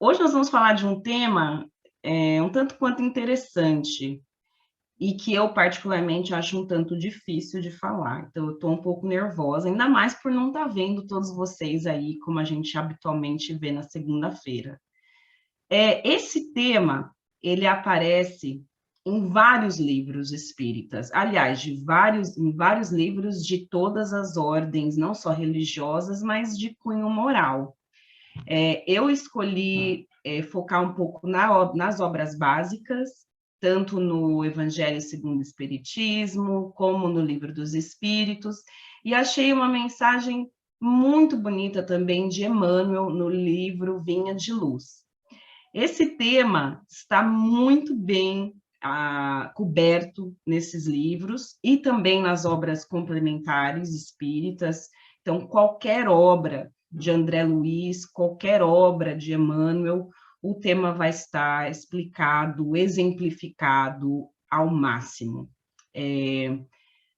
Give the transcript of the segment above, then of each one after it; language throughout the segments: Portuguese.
Hoje nós vamos falar de um tema um tanto quanto interessante e que eu particularmente acho um tanto difícil de falar. Então eu estou um pouco nervosa, ainda mais por não estar vendo todos vocês aí como a gente habitualmente vê na segunda-feira. Esse tema, ele aparece em vários livros espíritas, aliás, em vários livros de todas as ordens, não só religiosas, mas de cunho moral. Eu escolhi focar um pouco nas obras básicas, tanto no Evangelho segundo o Espiritismo, como no Livro dos Espíritos, e achei uma mensagem muito bonita também de Emmanuel no livro Vinha de Luz. Esse tema está muito bem coberto nesses livros e também nas obras complementares espíritas. Então, qualquer obra de André Luiz, qualquer obra de Emmanuel, o tema vai estar explicado, exemplificado ao máximo.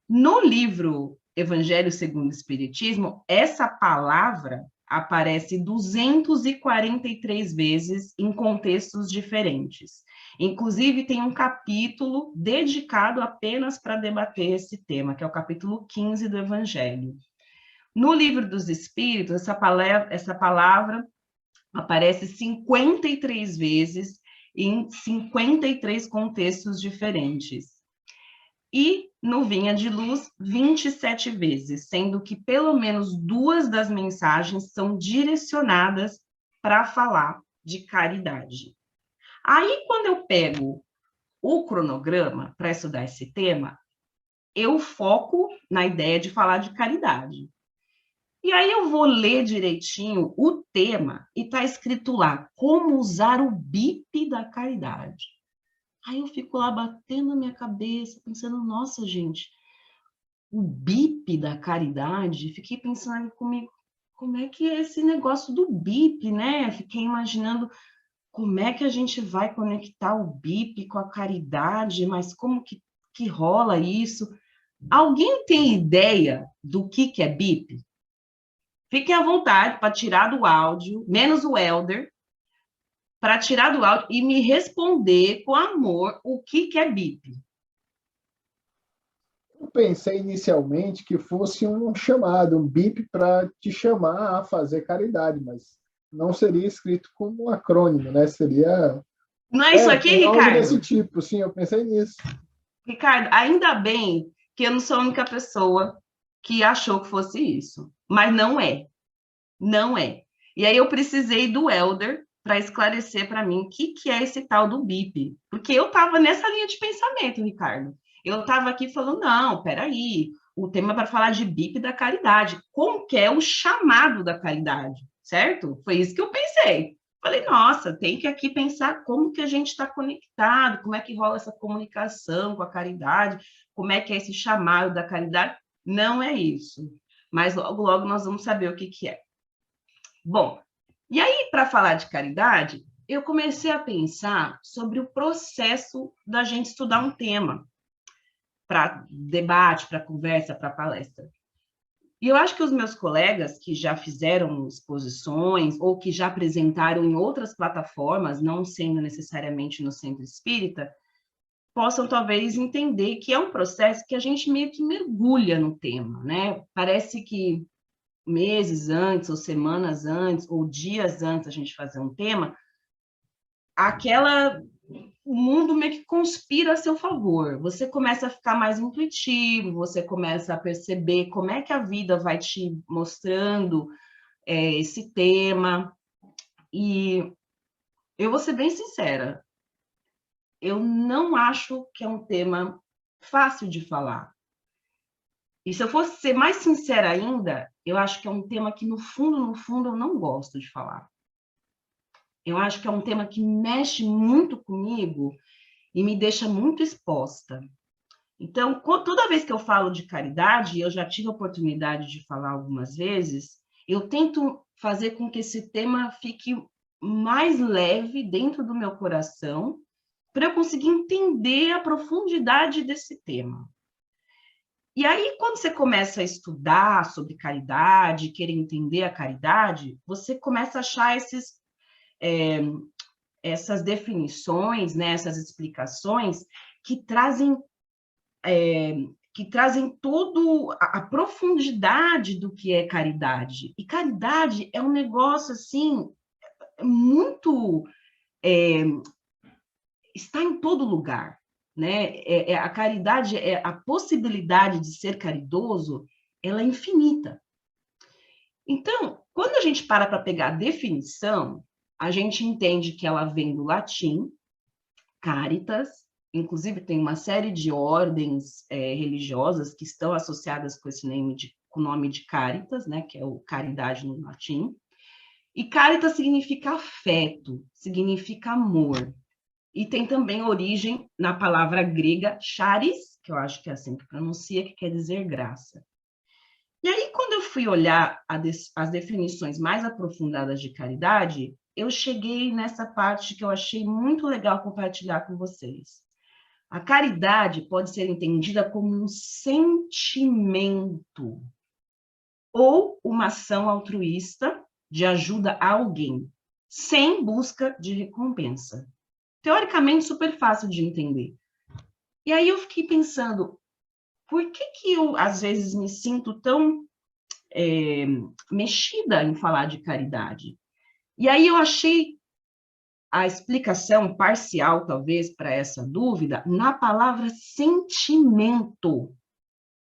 No livro Evangelho segundo o Espiritismo, essa palavra aparece 243 vezes em contextos diferentes. Inclusive, tem um capítulo dedicado apenas para debater esse tema, que é o capítulo 15 do Evangelho. No livro dos Espíritos, essa palavra aparece 53 vezes em 53 contextos diferentes. E no Vinha de Luz, 27 vezes, sendo que pelo menos 2 das mensagens são direcionadas para falar de caridade. Aí, quando eu pego o cronograma para estudar esse tema, eu foco na ideia de falar de caridade. E aí eu vou ler direitinho o tema e está escrito lá, como usar o BIP da caridade. Aí eu fico lá batendo a minha cabeça, pensando, nossa, gente, o BIP da caridade, fiquei pensando comigo, como é que é esse negócio do BIP, né? Fiquei imaginando como é que a gente vai conectar o BIP com a caridade, mas como que rola isso? Alguém tem ideia do que é BIP? Fiquem à vontade para tirar do áudio, menos o Elder, para tirar do áudio e me responder com amor o que é BIP. Eu pensei inicialmente que fosse um chamado, um bip para te chamar a fazer caridade, mas não seria escrito como um acrônimo, né? Seria. Não é isso aqui, Tem algo desse Ricardo? tipo, sim, eu pensei nisso. Ricardo, ainda bem que eu não sou a única pessoa que achou que fosse isso, mas não é, não é. E aí eu precisei do Elder para esclarecer para mim o que é esse tal do BIP, porque eu estava nessa linha de pensamento, Ricardo. Eu estava aqui falando, não, peraí, o tema é para falar de BIP da caridade, como que é o chamado da caridade, certo? Foi isso que eu pensei. Falei, nossa, tem que aqui pensar como que a gente está conectado, como é que rola essa comunicação com a caridade, como é que é esse chamado da caridade. Não é isso. Mas logo, logo nós vamos saber o que é. Bom, e aí, para falar de caridade, eu comecei a pensar sobre o processo da gente estudar um tema para debate, para conversa, para palestra. E eu acho que os meus colegas que já fizeram exposições ou que já apresentaram em outras plataformas, não sendo necessariamente no Centro Espírita, possam talvez entender que é um processo que a gente meio que mergulha no tema, né? Parece que meses antes, ou semanas antes, ou dias antes a gente fazer um tema, o mundo meio que conspira a seu favor. Você começa a ficar mais intuitivo, você começa a perceber como é que a vida vai te mostrando esse tema. E eu vou ser bem sincera, eu não acho que é um tema fácil de falar. E se eu fosse ser mais sincera ainda, eu acho que é um tema que, no fundo, eu não gosto de falar. Eu acho que é um tema que mexe muito comigo e me deixa muito exposta. Então, toda vez que eu falo de caridade, eu já tive a oportunidade de falar algumas vezes, eu tento fazer com que esse tema fique mais leve dentro do meu coração, para eu conseguir entender a profundidade desse tema. E aí, quando você começa a estudar sobre caridade, querer entender a caridade, você começa a achar essas definições, né, essas explicações que trazem toda a profundidade do que é caridade. E caridade é um negócio, assim, muito... está em todo lugar, né? A caridade, a possibilidade de ser caridoso, ela é infinita. Então, quando a gente para pegar a definição, a gente entende que ela vem do latim, caritas, inclusive tem uma série de ordens religiosas que estão associadas com com o nome de caritas, né, que é o caridade no latim. E caritas significa afeto, significa amor. E tem também origem na palavra grega charis, que eu acho que é assim que pronuncia, que quer dizer graça. E aí, quando eu fui olhar as definições mais aprofundadas de caridade, eu cheguei nessa parte que eu achei muito legal compartilhar com vocês. A caridade pode ser entendida como um sentimento ou uma ação altruísta de ajuda a alguém, sem busca de recompensa. Teoricamente, super fácil de entender. E aí eu fiquei pensando, por que eu, às vezes, me sinto tão mexida em falar de caridade? E aí eu achei a explicação parcial, talvez, para essa dúvida, na palavra sentimento,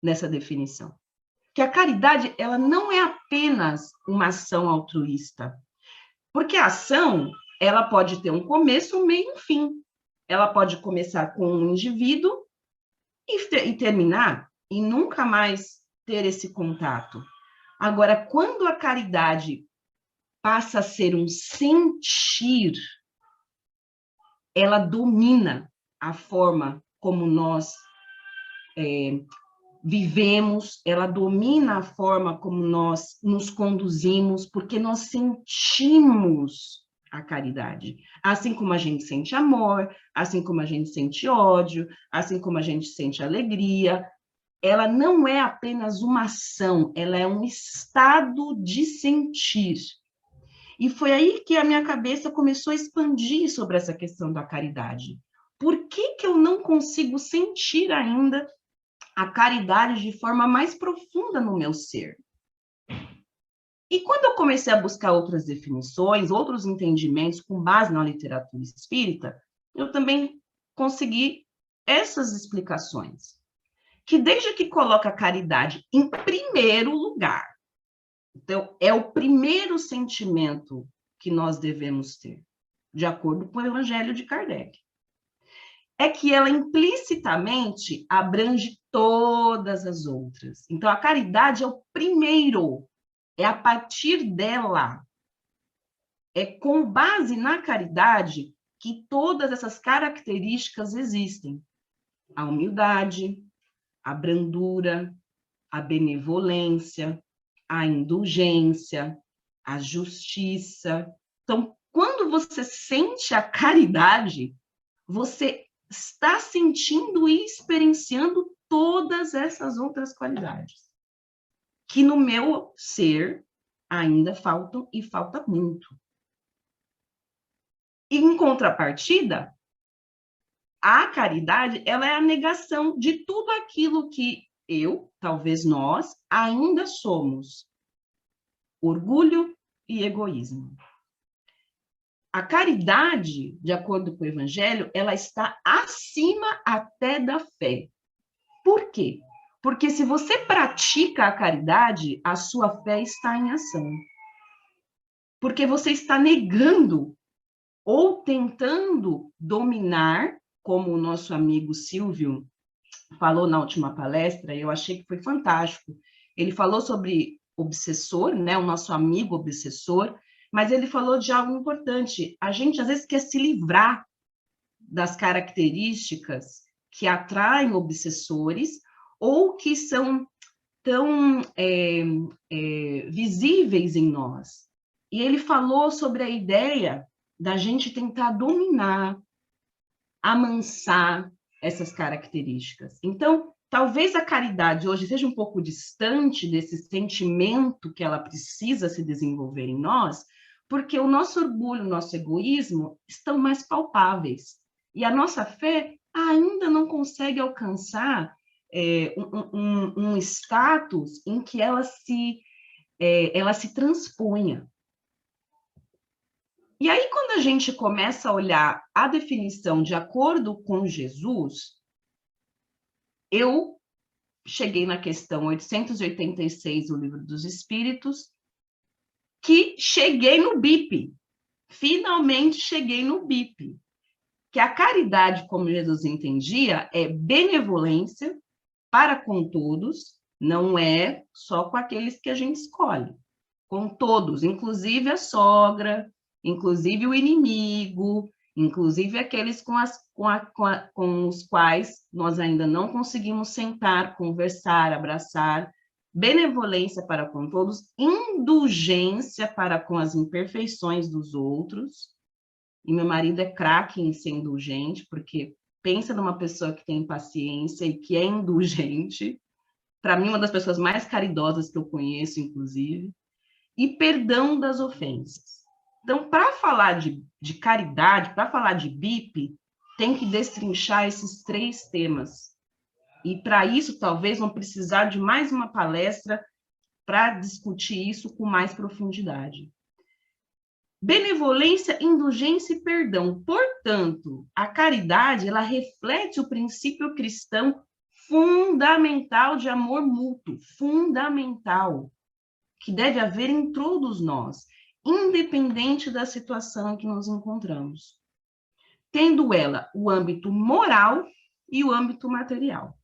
nessa definição. Que a caridade, ela não é apenas uma ação altruísta, porque a ação, ela pode ter um começo, um meio e um fim. Ela pode começar com um indivíduo e terminar, e nunca mais ter esse contato. Agora, quando a caridade passa a ser um sentir, ela domina a forma como nós vivemos, ela domina a forma como nós nos conduzimos, porque nós sentimos a caridade. Assim como a gente sente amor, assim como a gente sente ódio, assim como a gente sente alegria, ela não é apenas uma ação, ela é um estado de sentir. E foi aí que a minha cabeça começou a expandir sobre essa questão da caridade. Por que eu não consigo sentir ainda a caridade de forma mais profunda no meu ser? E quando eu comecei a buscar outras definições, outros entendimentos com base na literatura espírita, eu também consegui essas explicações. Que desde que coloca a caridade em primeiro lugar, então, é o primeiro sentimento que nós devemos ter, de acordo com o Evangelho de Kardec. É que ela implicitamente abrange todas as outras. Então, a caridade é o primeiro, é a partir dela, é com base na caridade que todas essas características existem. A humildade, a brandura, a benevolência, a indulgência, a justiça. Então, quando você sente a caridade, você está sentindo e experienciando todas essas outras qualidades, que no meu ser ainda faltam e falta muito. E, em contrapartida, a caridade, ela é a negação de tudo aquilo que eu, talvez nós, ainda somos. Orgulho e egoísmo. A caridade, de acordo com o Evangelho, ela está acima até da fé. Por quê? Porque se você pratica a caridade, a sua fé está em ação. Porque você está negando ou tentando dominar, como o nosso amigo Silvio falou na última palestra, e eu achei que foi fantástico. Ele falou sobre obsessor, né, o nosso amigo obsessor, mas ele falou de algo importante. A gente, às vezes, quer se livrar das características que atraem obsessores ou que são tão visíveis em nós. E ele falou sobre a ideia da gente tentar dominar, amansar essas características. Então, talvez a caridade hoje seja um pouco distante desse sentimento que ela precisa se desenvolver em nós, porque o nosso orgulho, o nosso egoísmo estão mais palpáveis. E a nossa fé ainda não consegue alcançar um status em que ela se transponha. E aí, quando a gente começa a olhar a definição de acordo com Jesus, eu cheguei na questão 886 do Livro dos Espíritos, que cheguei no BIP. Finalmente cheguei no BIP. Que a caridade, como Jesus entendia, é benevolência para com todos, não é só com aqueles que a gente escolhe. Com todos, inclusive a sogra, inclusive o inimigo, inclusive aqueles com os quais nós ainda não conseguimos sentar, conversar, abraçar. Benevolência para com todos, indulgência para com as imperfeições dos outros. E meu marido é craque em ser indulgente, porque pensa numa pessoa que tem paciência e que é indulgente. Para mim, uma das pessoas mais caridosas que eu conheço, inclusive. E perdão das ofensas. Então, para falar de caridade, para falar de BIP, tem que destrinchar esses 3 temas. E para isso, talvez, vão precisar de mais uma palestra para discutir isso com mais profundidade. Benevolência, indulgência e perdão. Portanto, a caridade, ela reflete o princípio cristão fundamental de amor mútuo, fundamental, que deve haver em todos nós, independente da situação em que nos encontramos, tendo ela o âmbito moral e o âmbito material.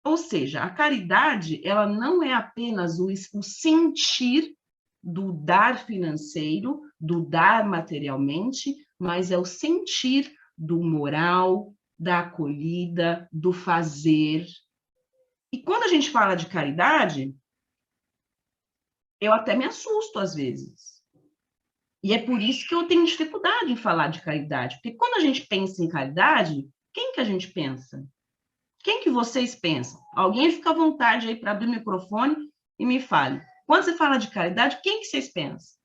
Ou seja, a caridade, ela não é apenas o sentir do dar financeiro, do dar materialmente, mas é o sentir do moral, da acolhida, do fazer. E quando a gente fala de caridade, eu até me assusto às vezes. E é por isso que eu tenho dificuldade em falar de caridade, porque quando a gente pensa em caridade, quem que a gente pensa? Quem que vocês pensam? Alguém fica à vontade aí para abrir o microfone e me fale. Quando você fala de caridade, quem que vocês pensam?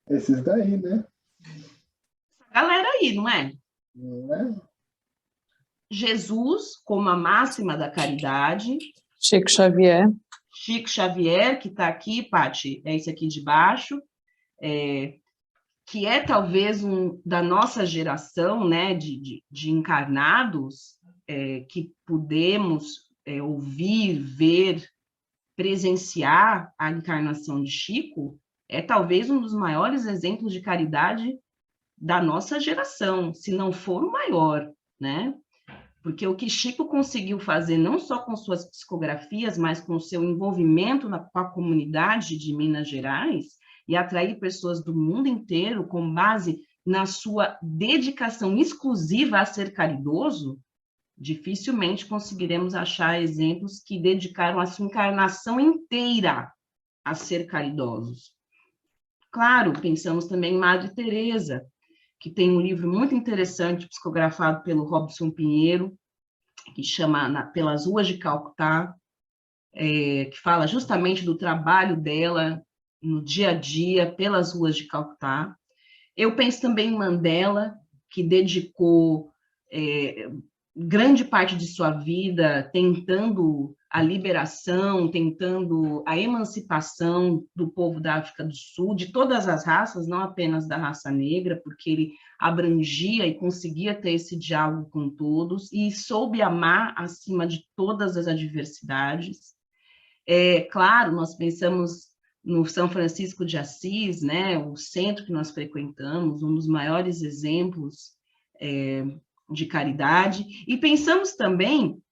Esses daí, né? Essa galera aí, não é? Não é? Jesus, como a máxima da caridade. Chico Xavier. Chico Xavier, que está aqui, Paty, é esse aqui de baixo, que é talvez da nossa geração, né, de encarnados, que podemos ouvir, ver, presenciar a encarnação de Chico, é talvez um dos maiores exemplos de caridade da nossa geração, se não for o maior, né? Porque o que Chico conseguiu fazer, não só com suas psicografias, mas com o seu envolvimento com a comunidade de Minas Gerais, e atrair pessoas do mundo inteiro com base na sua dedicação exclusiva a ser caridoso, dificilmente conseguiremos achar exemplos que dedicaram a sua encarnação inteira a ser caridosos. Claro, pensamos também em Madre Teresa, que tem um livro muito interessante, psicografado pelo Robson Pinheiro, que chama Pelas Ruas de Calcutá, que fala justamente do trabalho dela no dia a dia, pelas ruas de Calcutá. Eu penso também em Mandela, que dedicou grande parte de sua vida tentando a liberação, tentando a emancipação do povo da África do Sul, de todas as raças, não apenas da raça negra, porque ele abrangia e conseguia ter esse diálogo com todos, e soube amar acima de todas as adversidades. Claro, nós pensamos no São Francisco de Assis, né, o centro que nós frequentamos, um dos maiores exemplos de caridade, e pensamos também,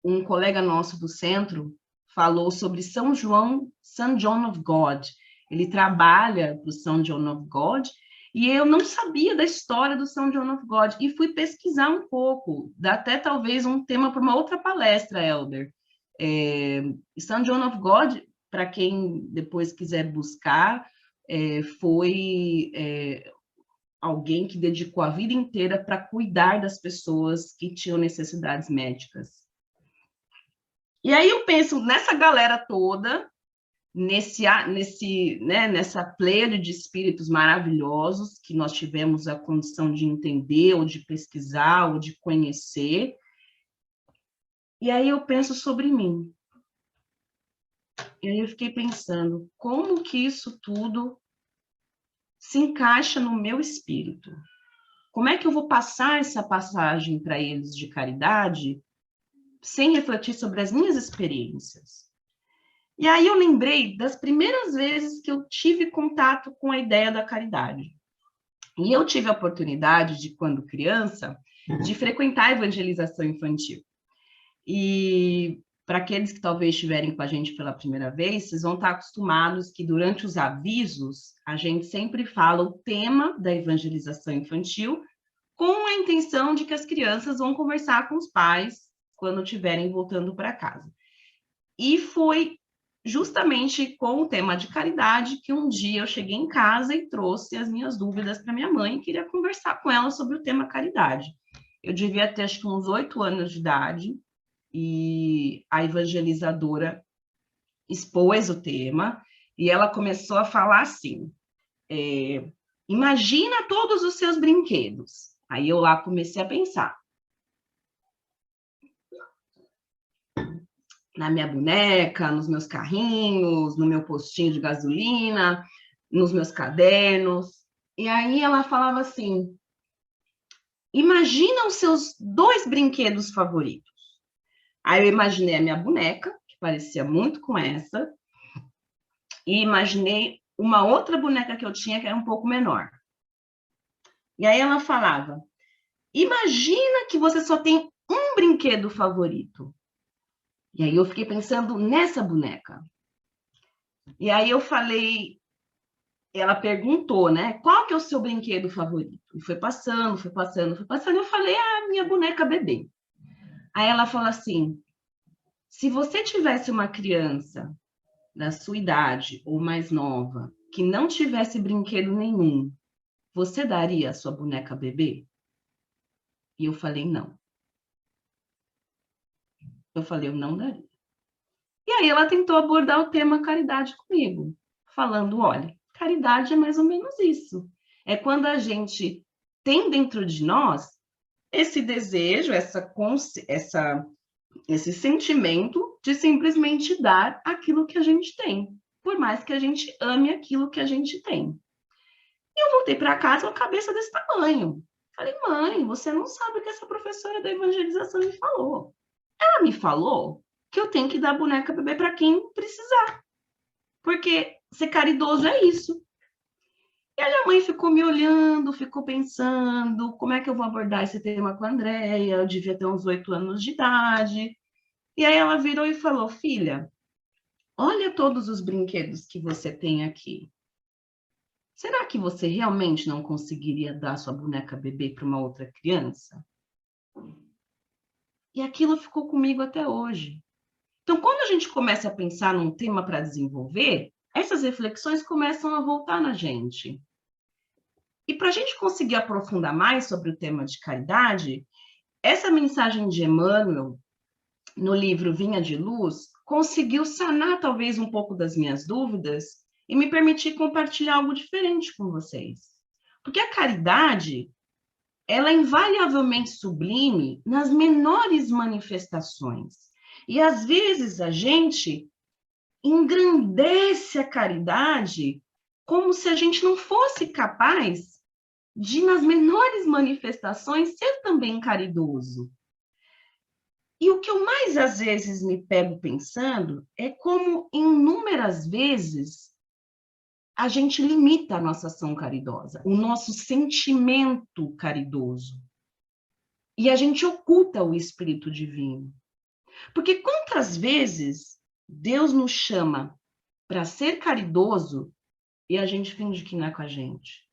um colega nosso do centro falou sobre São John of God, ele trabalha para o São John of God, e eu não sabia da história do São John of God, e fui pesquisar um pouco, dá até talvez um tema para uma outra palestra, Elder. São John of God, para quem depois quiser buscar, foi alguém que dedicou a vida inteira para cuidar das pessoas que tinham necessidades médicas. E aí eu penso nessa galera toda, nessa pleia de espíritos maravilhosos que nós tivemos a condição de entender, ou de pesquisar, ou de conhecer. E aí eu penso sobre mim. E aí eu fiquei pensando, como que isso tudo se encaixa no meu espírito? Como é que eu vou passar essa passagem para eles de caridade sem refletir sobre as minhas experiências? E aí eu lembrei das primeiras vezes que eu tive contato com a ideia da caridade. E eu tive a oportunidade de, quando criança, de frequentar a evangelização infantil. E para aqueles que talvez estiverem com a gente pela primeira vez, vocês vão estar acostumados que durante os avisos, a gente sempre fala o tema da evangelização infantil, com a intenção de que as crianças vão conversar com os pais quando estiverem voltando para casa. E foi justamente com o tema de caridade que um dia eu cheguei em casa e trouxe as minhas dúvidas para minha mãe e queria conversar com ela sobre o tema caridade. Eu devia ter, acho que, uns 8 anos de idade, e a evangelizadora expôs o tema, e ela começou a falar assim, imagina todos os seus brinquedos. Aí eu lá comecei a pensar. Na minha boneca, nos meus carrinhos, no meu postinho de gasolina, nos meus cadernos. E aí ela falava assim, imagina os seus 2 brinquedos favoritos. Aí eu imaginei a minha boneca, que parecia muito com essa, e imaginei uma outra boneca que eu tinha, que era um pouco menor. E aí ela falava, imagina que você só tem um brinquedo favorito. E aí eu fiquei pensando nessa boneca. E aí eu falei, ela perguntou, né, qual que é o seu brinquedo favorito? E foi passando, foi passando, foi passando. Eu falei, minha boneca bebê. Aí ela falou assim, se você tivesse uma criança da sua idade ou mais nova, que não tivesse brinquedo nenhum, você daria a sua boneca bebê? E eu falei, não. Eu falei, eu não daria. E aí ela tentou abordar o tema caridade comigo, falando, olha, caridade é mais ou menos isso. É quando a gente tem dentro de nós esse desejo, esse sentimento de simplesmente dar aquilo que a gente tem, por mais que a gente ame aquilo que a gente tem. E eu voltei para casa com a cabeça desse tamanho. Falei, mãe, você não sabe o que essa professora da evangelização me falou. Ela me falou que eu tenho que dar boneca bebê para quem precisar. Porque ser caridoso é isso. E a minha mãe ficou me olhando, ficou pensando, como é que eu vou abordar esse tema com a Andréia? Eu devia ter uns 8 anos de idade. E aí ela virou e falou, filha, olha todos os brinquedos que você tem aqui. Será que você realmente não conseguiria dar sua boneca bebê para uma outra criança? E aquilo ficou comigo até hoje. Então, quando a gente começa a pensar num tema para desenvolver, essas reflexões começam a voltar na gente. E para a gente conseguir aprofundar mais sobre o tema de caridade, essa mensagem de Emmanuel, no livro Vinha de Luz, conseguiu sanar talvez um pouco das minhas dúvidas e me permitir compartilhar algo diferente com vocês. Porque a caridade, ela é invariavelmente sublime nas menores manifestações. E às vezes a gente engrandece a caridade como se a gente não fosse capaz de, nas menores manifestações, ser também caridoso. E o que eu mais às vezes me pego pensando é como inúmeras vezes a gente limita a nossa ação caridosa, o nosso sentimento caridoso. E a gente oculta o Espírito Divino. Porque quantas vezes Deus nos chama para ser caridoso e a gente finge que não é com a gente?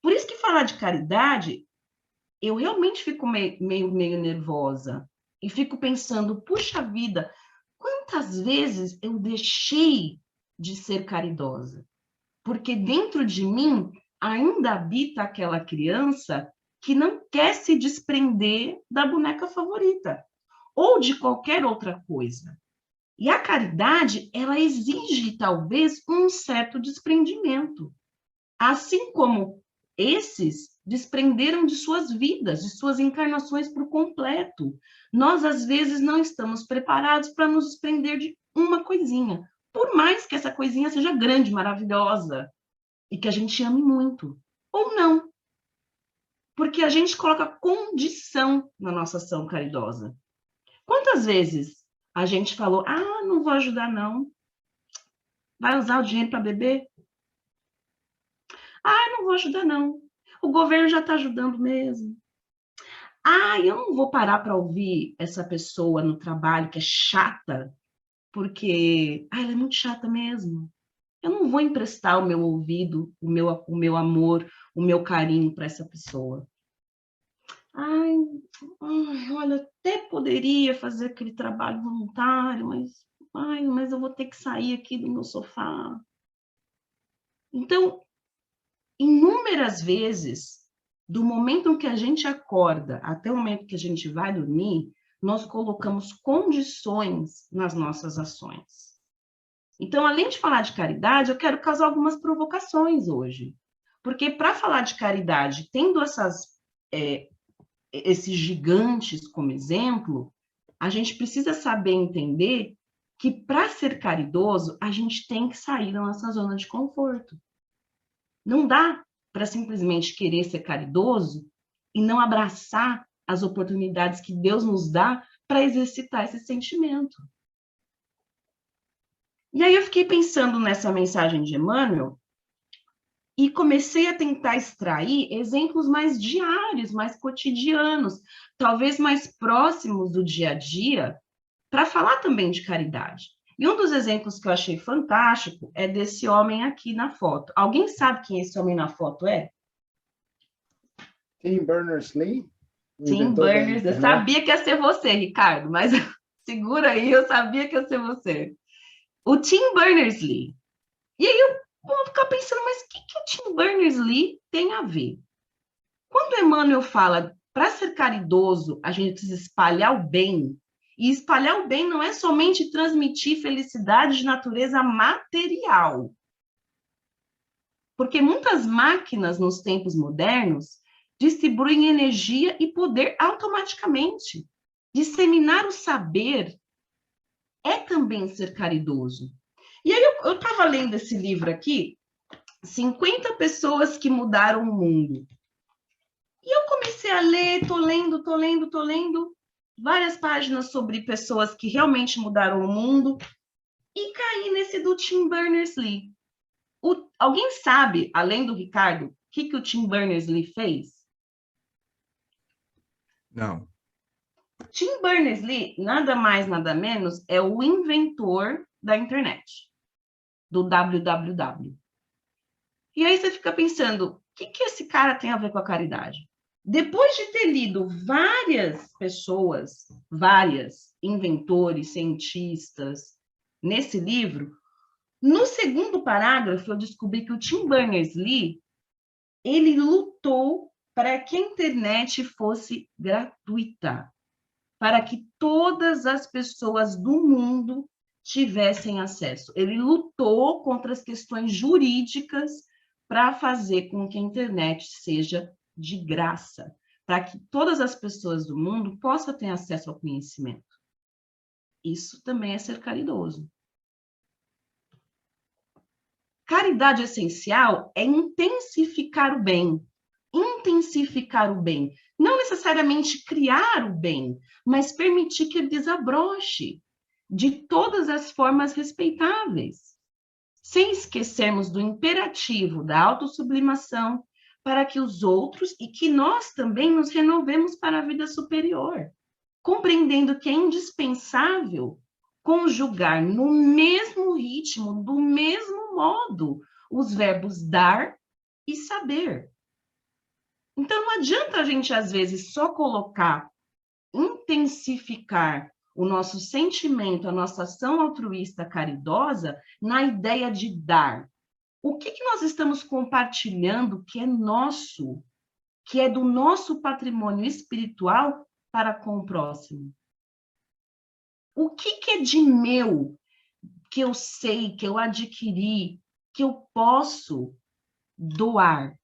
Por isso que falar de caridade, eu realmente fico meio nervosa e fico pensando, puxa vida, quantas vezes eu deixei de ser caridosa? Porque dentro de mim ainda habita aquela criança que não quer se desprender da boneca favorita. ou de qualquer outra coisa. E a caridade, ela exige, talvez, um certo desprendimento. Assim como esses desprenderam de suas vidas, de suas encarnações por completo. Nós, às vezes, não estamos preparados para nos desprender de uma coisinha, por mais que essa coisinha seja grande, maravilhosa, e que a gente ame muito. Ou não, porque a gente coloca condição na nossa ação caridosa. Quantas vezes a gente falou, não vou ajudar não, vai usar o dinheiro para beber? Não vou ajudar não, o governo já está ajudando mesmo. Eu não vou parar para ouvir essa pessoa no trabalho que é chata, porque ela é muito chata mesmo. Eu não vou emprestar o meu ouvido, o meu amor, o meu carinho para essa pessoa. Olha, até poderia fazer aquele trabalho voluntário, mas eu vou ter que sair aqui do meu sofá. Então, inúmeras vezes, do momento em que a gente acorda até o momento que a gente vai dormir, nós colocamos condições nas nossas ações. Então, além de falar de caridade, eu quero causar algumas provocações hoje. Porque para falar de caridade, tendo esses gigantes como exemplo, a gente precisa saber entender que para ser caridoso, a gente tem que sair da nossa zona de conforto. Não dá para simplesmente querer ser caridoso e não abraçar as oportunidades que Deus nos dá para exercitar esse sentimento. E aí eu fiquei pensando nessa mensagem de Emmanuel e comecei a tentar extrair exemplos mais diários, mais cotidianos, talvez mais próximos do dia a dia, para falar também de caridade. E um dos exemplos que eu achei fantástico é desse homem aqui na foto. Alguém sabe quem esse homem na foto é? Tim Berners-Lee? Tim Berners-Lee. Eu sabia que ia ser você, Ricardo, mas segura aí, eu sabia que ia ser você. O Tim Berners-Lee. E aí eu vou ficar pensando, mas o que o Tim Berners-Lee tem a ver? Quando Emmanuel fala, para ser caridoso, a gente precisa espalhar o bem, e espalhar o bem não é somente transmitir felicidade de natureza material. Porque muitas máquinas nos tempos modernos distribuem energia e poder automaticamente. Disseminar o saber é também ser caridoso. E aí eu estava lendo esse livro aqui, 50 pessoas que mudaram o mundo. E eu comecei a ler, tô lendo várias páginas sobre pessoas que realmente mudaram o mundo e caí nesse do Tim Berners-Lee. Alguém sabe, além do Ricardo, o que o Tim Berners-Lee fez? Não. Tim Berners-Lee, nada mais, nada menos, é o inventor da internet, do www. E aí você fica pensando, o que esse cara tem a ver com a caridade? Depois de ter lido várias pessoas, vários inventores, cientistas, nesse livro, no segundo parágrafo eu descobri que o Tim Berners-Lee, ele lutou para que a internet fosse gratuita, para que todas as pessoas do mundo tivessem acesso. Ele lutou contra as questões jurídicas para fazer com que a internet seja de graça, para que todas as pessoas do mundo possam ter acesso ao conhecimento. Isso também é ser caridoso. Caridade essencial é intensificar o bem. Intensificar o bem. Não necessariamente criar o bem, mas permitir que ele desabroche de todas as formas respeitáveis, sem esquecermos do imperativo da autossublimação para que os outros e que nós também nos renovemos para a vida superior, compreendendo que é indispensável conjugar no mesmo ritmo, do mesmo modo, os verbos dar e saber. Então, não adianta a gente, às vezes, só colocar, intensificar o nosso sentimento, a nossa ação altruísta caridosa na ideia de dar. O que nós estamos compartilhando que é nosso, que é do nosso patrimônio espiritual para com o próximo? O que é de meu, que eu sei, que eu adquiri, que eu posso doar,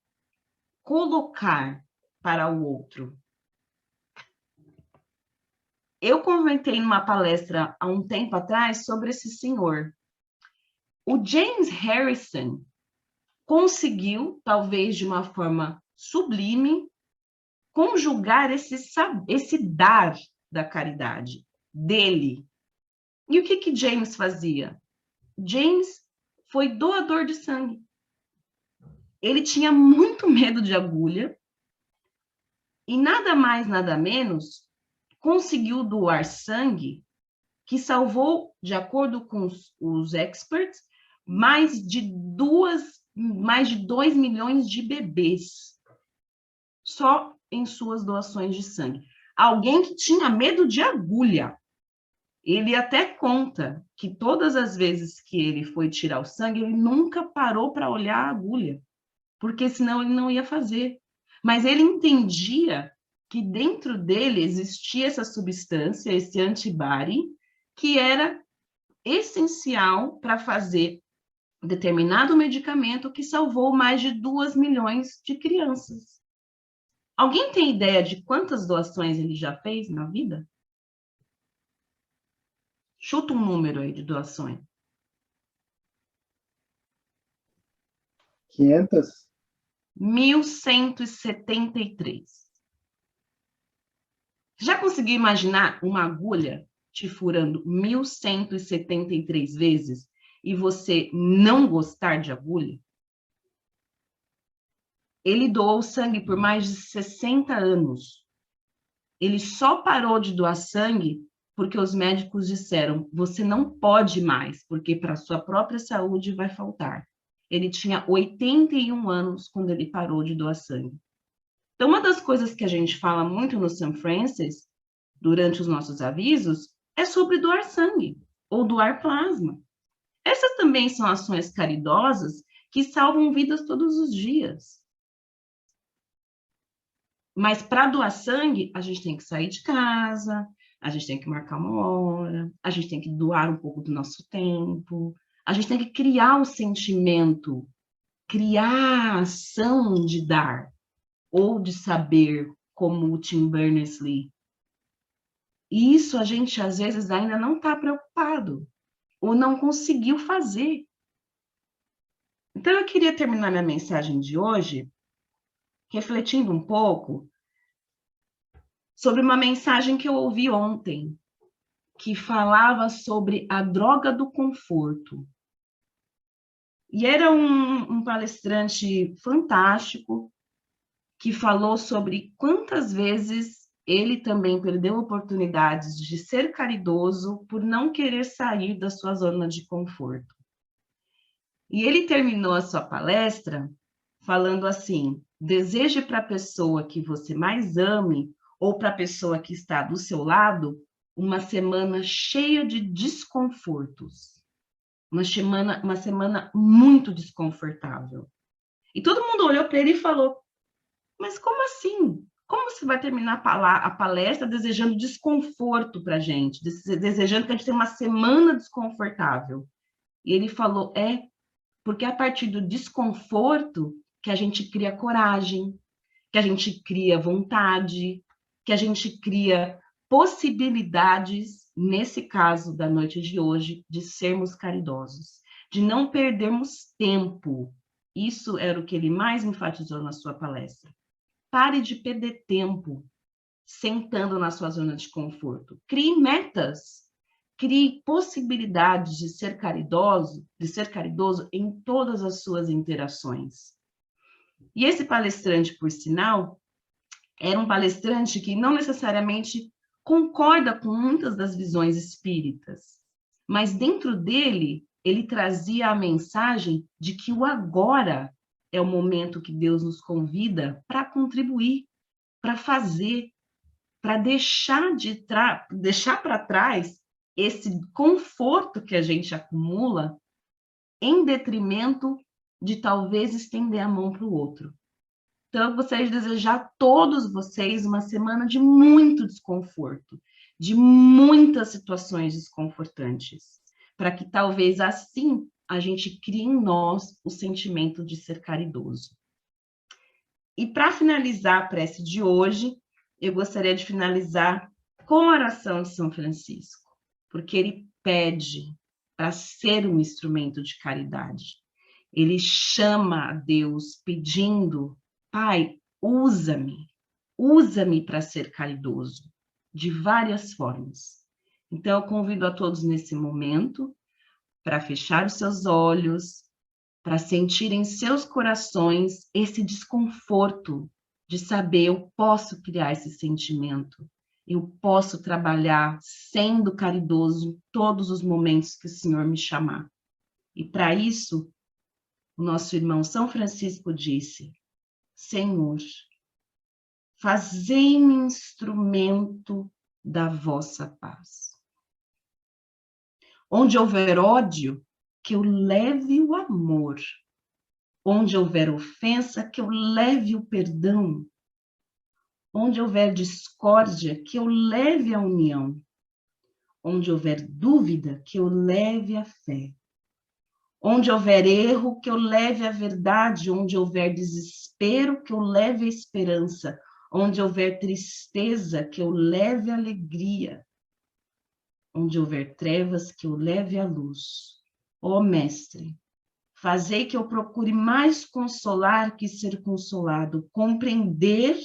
colocar para o outro? Eu comentei numa palestra há um tempo atrás sobre esse senhor. O James Harrison conseguiu, talvez de uma forma sublime, conjugar esse dar da caridade dele. E o que James fazia? James foi doador de sangue. Ele tinha muito medo de agulha e nada mais, nada menos, conseguiu doar sangue que salvou, de acordo com os experts, mais de 2 milhões de bebês só em suas doações de sangue. Alguém que tinha medo de agulha. Ele até conta que todas as vezes que ele foi tirar o sangue, ele nunca parou para olhar a agulha, porque senão ele não ia fazer. Mas ele entendia que dentro dele existia essa substância, esse antibody, que era essencial para fazer determinado medicamento que salvou mais de 2 milhões de crianças. Alguém tem ideia de quantas doações ele já fez na vida? Chuta um número aí de doações. 500? 1.173. Já conseguiu imaginar uma agulha te furando 1.173 vezes e você não gostar de agulha? Ele doou sangue por mais de 60 anos. Ele só parou de doar sangue porque os médicos disseram: você não pode mais, porque para sua própria saúde vai faltar. Ele tinha 81 anos quando ele parou de doar sangue. Então, uma das coisas que a gente fala muito no St. Francis, durante os nossos avisos, é sobre doar sangue ou doar plasma. Essas também são ações caridosas que salvam vidas todos os dias. Mas para doar sangue, a gente tem que sair de casa, a gente tem que marcar uma hora, a gente tem que doar um pouco do nosso tempo, a gente tem que criar o sentimento, criar a ação de dar ou de saber, como o Tim Berners-Lee. E isso a gente, às vezes, ainda não está preocupado ou não conseguiu fazer. Então, eu queria terminar minha mensagem de hoje refletindo um pouco sobre uma mensagem que eu ouvi ontem, que falava sobre a droga do conforto. E era um palestrante fantástico que falou sobre quantas vezes ele também perdeu oportunidades de ser caridoso por não querer sair da sua zona de conforto. E ele terminou a sua palestra falando assim: deseje para a pessoa que você mais ame ou para a pessoa que está do seu lado uma semana cheia de desconfortos, uma semana muito desconfortável. E todo mundo olhou para ele e falou: mas como assim? Como você vai terminar a palestra desejando desconforto para a gente, desejando que a gente tenha uma semana desconfortável? E ele falou: porque a partir do desconforto que a gente cria coragem, que a gente cria vontade, que a gente cria possibilidades, nesse caso da noite de hoje, de sermos caridosos, de não perdermos tempo. Isso era o que ele mais enfatizou na sua palestra. Pare de perder tempo sentando na sua zona de conforto. Crie metas, crie possibilidades de ser caridoso em todas as suas interações. E esse palestrante, por sinal, era um palestrante que não necessariamente concorda com muitas das visões espíritas, mas dentro dele, ele trazia a mensagem de que o agora é o momento que Deus nos convida para contribuir, para fazer, para deixar para trás esse conforto que a gente acumula em detrimento de talvez estender a mão para o outro. Então, eu gostaria de desejar a todos vocês uma semana de muito desconforto, de muitas situações desconfortantes, para que talvez assim a gente crie em nós o sentimento de ser caridoso. E para finalizar a prece de hoje, eu gostaria de finalizar com a oração de São Francisco, porque ele pede para ser um instrumento de caridade. Ele chama a Deus pedindo: Pai, usa-me para ser caridoso, de várias formas. Então, eu convido a todos nesse momento para fechar os seus olhos, para sentir em seus corações esse desconforto de saber: eu posso criar esse sentimento, eu posso trabalhar sendo caridoso todos os momentos que o Senhor me chamar. E para isso, o nosso irmão São Francisco disse: Senhor, fazei-me instrumento da vossa paz. Onde houver ódio, que eu leve o amor. Onde houver ofensa, que eu leve o perdão. Onde houver discórdia, que eu leve a união. Onde houver dúvida, que eu leve a fé. Onde houver erro, que eu leve a verdade. Onde houver desespero, que eu leve a esperança. Onde houver tristeza, que eu leve a alegria. Onde houver trevas, que eu leve a luz. Ó Mestre, fazei que eu procure mais consolar que ser consolado, compreender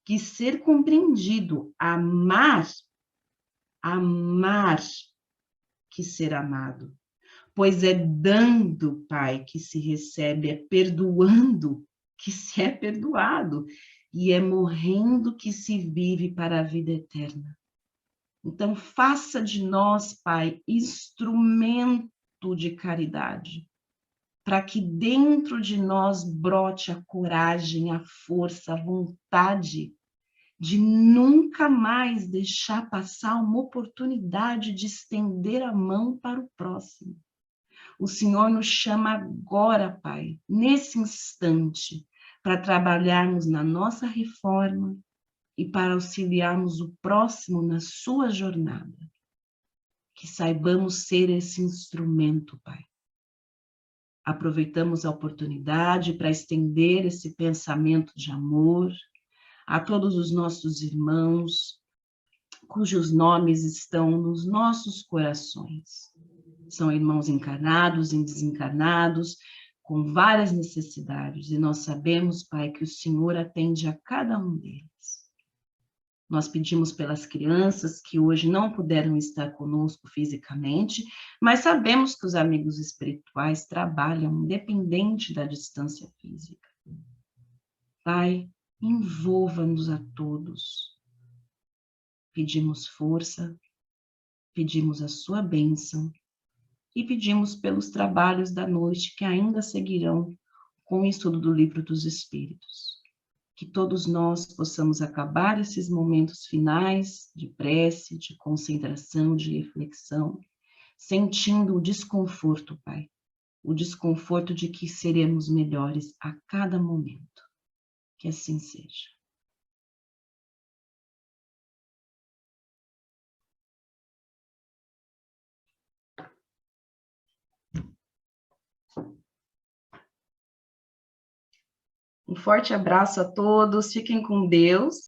que ser compreendido, amar que ser amado. Pois é dando, Pai, que se recebe, é perdoando que se é perdoado, e é morrendo que se vive para a vida eterna. Então, faça de nós, Pai, instrumento de caridade, para que dentro de nós brote a coragem, a força, a vontade de nunca mais deixar passar uma oportunidade de estender a mão para o próximo. O Senhor nos chama agora, Pai, nesse instante, para trabalharmos na nossa reforma e para auxiliarmos o próximo na sua jornada. Que saibamos ser esse instrumento, Pai. Aproveitamos a oportunidade para estender esse pensamento de amor a todos os nossos irmãos, cujos nomes estão nos nossos corações. São irmãos encarnados e desencarnados, com várias necessidades, e nós sabemos, Pai, que o Senhor atende a cada um deles. Nós pedimos pelas crianças que hoje não puderam estar conosco fisicamente, mas sabemos que os amigos espirituais trabalham independente da distância física. Pai, envolva-nos a todos. Pedimos força, pedimos a sua bênção e pedimos pelos trabalhos da noite que ainda seguirão com o estudo do Livro dos Espíritos. Que todos nós possamos acabar esses momentos finais de prece, de concentração, de reflexão, sentindo o desconforto, Pai, o desconforto de que seremos melhores a cada momento. Que assim seja. Um forte abraço a todos, fiquem com Deus.